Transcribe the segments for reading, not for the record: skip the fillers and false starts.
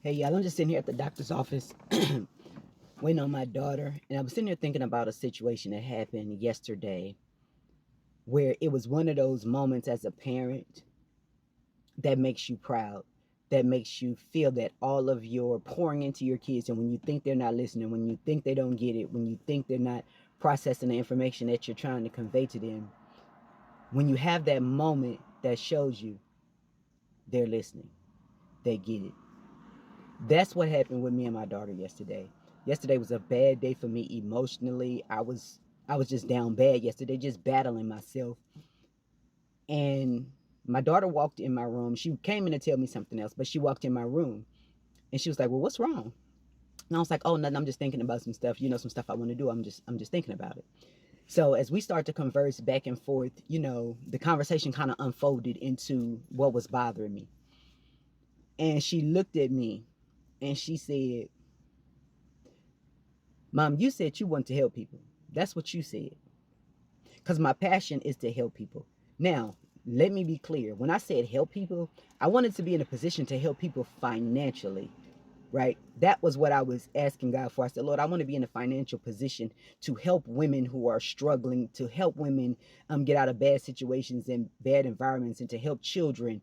Hey, y'all, I'm just sitting here at the doctor's office waiting on my daughter. And I was sitting here thinking about a situation that happened yesterday where it was one of those moments as a parent that makes you proud, that makes you feel that all of your pouring into your kids, and when you think they're not listening, when you think they don't get it, when you think they're not processing the information that you're trying to convey to them, when you have that moment that shows you they're listening, they get it. That's what happened with me and my daughter yesterday. Yesterday was a bad day for me emotionally. I was just down bad yesterday, just battling myself. And my daughter walked in my room. She came in to tell me something else, but she walked in my room and she was like, "Well, what's wrong?" And I was like, "Oh, nothing. I'm just thinking about some stuff. Some stuff I want to do. I'm just thinking about it." So as we start to converse back and forth, the conversation kind of unfolded into what was bothering me. And she looked at me and she said, "Mom, you said you want to help people. That's what you said." Because my passion is to help people. Now, let me be clear. When I said help people, I wanted to be in a position to help people financially, right? That was what I was asking God for. I said, Lord, I want to be in a financial position to help women who are struggling, to help women get out of bad situations and bad environments, and to help children,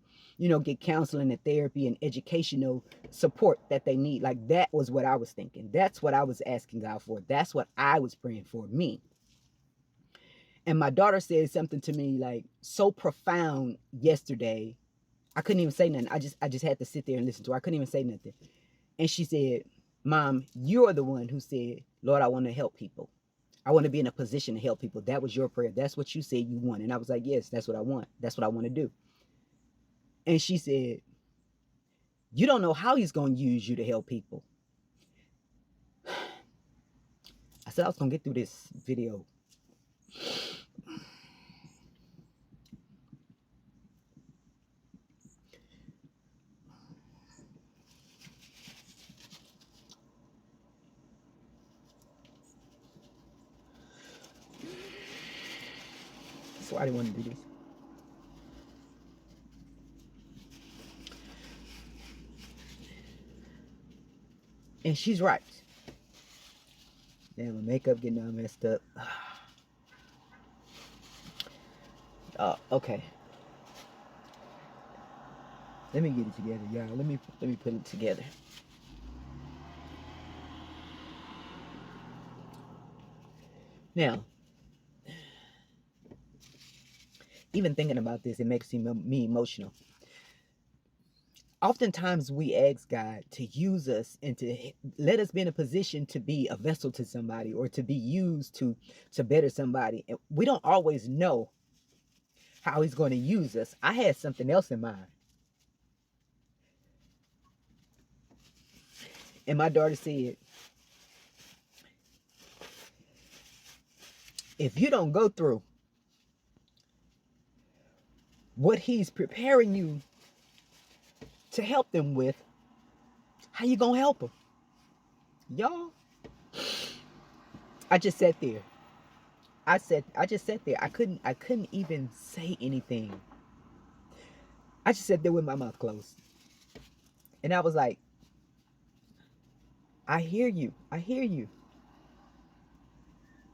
get counseling and therapy and educational support that they need. Like, that was what I was thinking. That's what I was asking God for. That's what I was praying for me. And my daughter said something to me like so profound yesterday. I couldn't even say nothing. I just had to sit there and listen to her. I couldn't even say nothing. And she said, "Mom, you're the one who said, Lord, I want to help people. I want to be in a position to help people. That was your prayer. That's what you said you want." And I was like, "Yes, that's what I want. That's what I want to do." And she said, "You don't know how he's going to use you to help people." I said I was going to get through this video. So I didn't want to do this. And she's right. Damn, my makeup getting all messed up. Okay. Let me get it together, y'all. Let me put it together. Now, even thinking about this, it makes me emotional. Oftentimes, we ask God to use us and to let us be in a position to be a vessel to somebody, or to be used to better somebody, and we don't always know how He's going to use us. I had something else in mind, and my daughter said, "If you don't go through what He's preparing you to help them with, how you gonna help them?" Y'all, I just sat there. I just sat there. I couldn't even say anything. I just sat there with my mouth closed. And I was like, "I hear you. I hear you."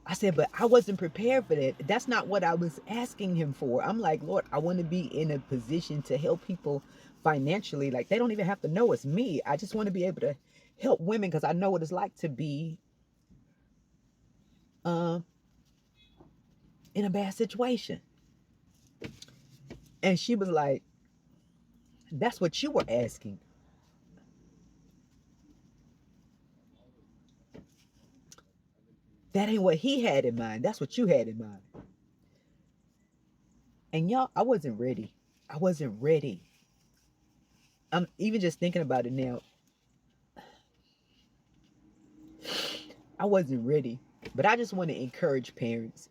I said, "But I wasn't prepared for that. That's not what I was asking him for." I'm like, "Lord, I want to be in a position to help people financially. Like, they don't even have to know it's me. I just want to be able to help women, because I know what it's like to be uh, in a bad situation." And she was like, "That's what you were asking. That ain't what he had in mind. That's what you had in mind." And y'all, I wasn't ready. I wasn't ready. I'm even just thinking about it now. I wasn't ready. But I just want to encourage parents,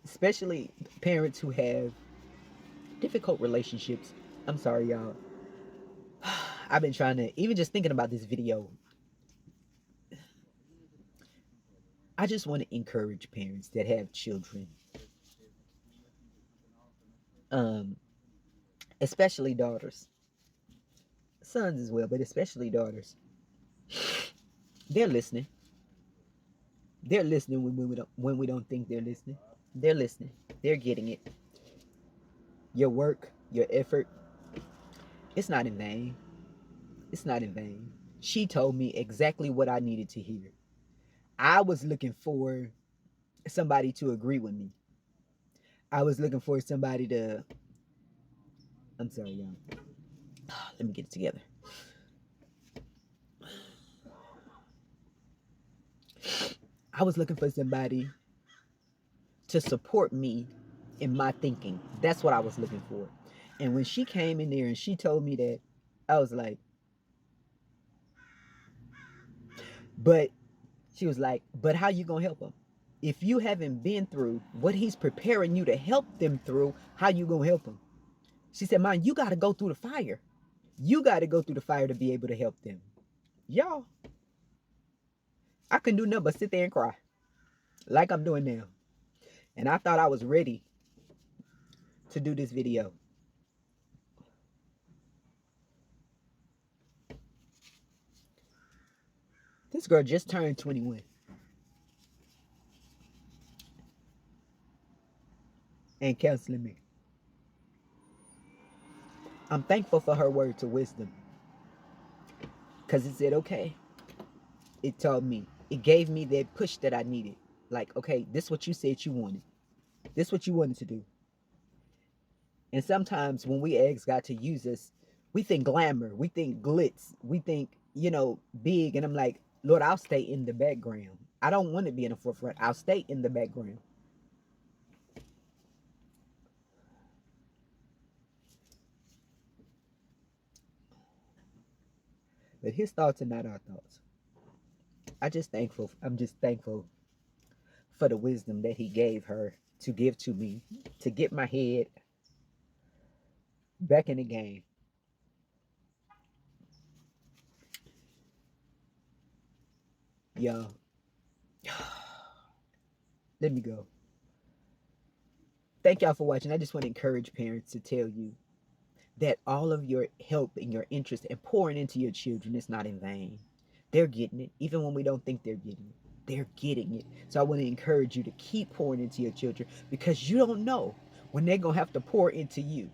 especially parents who have difficult relationships. I'm sorry, y'all. I've been trying to, even just thinking about this video, I just want to encourage parents that have children, um, especially daughters. sons as well, but especially daughters. They're listening. They're listening when we don't think they're listening. They're listening. They're getting it. Your work, your effort, it's not in vain. It's not in vain. She told me exactly what I needed to hear. I was looking for somebody to agree with me. I was looking for somebody to. I'm sorry, y'all. Let me get it together. I was looking for somebody to support me in my thinking. That's what I was looking for. And when she came in there and she told me that, I was like, but she was like, but how you gonna help them? If you haven't been through what he's preparing you to help them through, how you gonna help them? She said, "Mom, you gotta go through the fire. You gotta go through the fire to be able to help them." Y'all, I couldn't do nothing but sit there and cry like I'm doing now. And I thought I was ready to do this video. This girl just turned 21 and counseling me. I'm thankful for her words of wisdom because it said, okay, it taught me, it gave me that push that I needed. Like, okay, this is what you said you wanted. This is what you wanted to do. And sometimes when we ask God to use us, we think glamour, we think glitz, we think, big. And I'm like, Lord, I'll stay in the background. I don't want to be in the forefront. I'll stay in the background. But his thoughts are not our thoughts. I'm just thankful for the wisdom that he gave her to give to me, to get my head back in the game. Y'all, let me go. Thank y'all for watching. I just want to encourage parents to tell you that all of your help and your interest and pouring into your children is not in vain. They're getting it, even when we don't think they're getting it. They're getting it. So I want to encourage you to keep pouring into your children because you don't know when they're going to have to pour into you.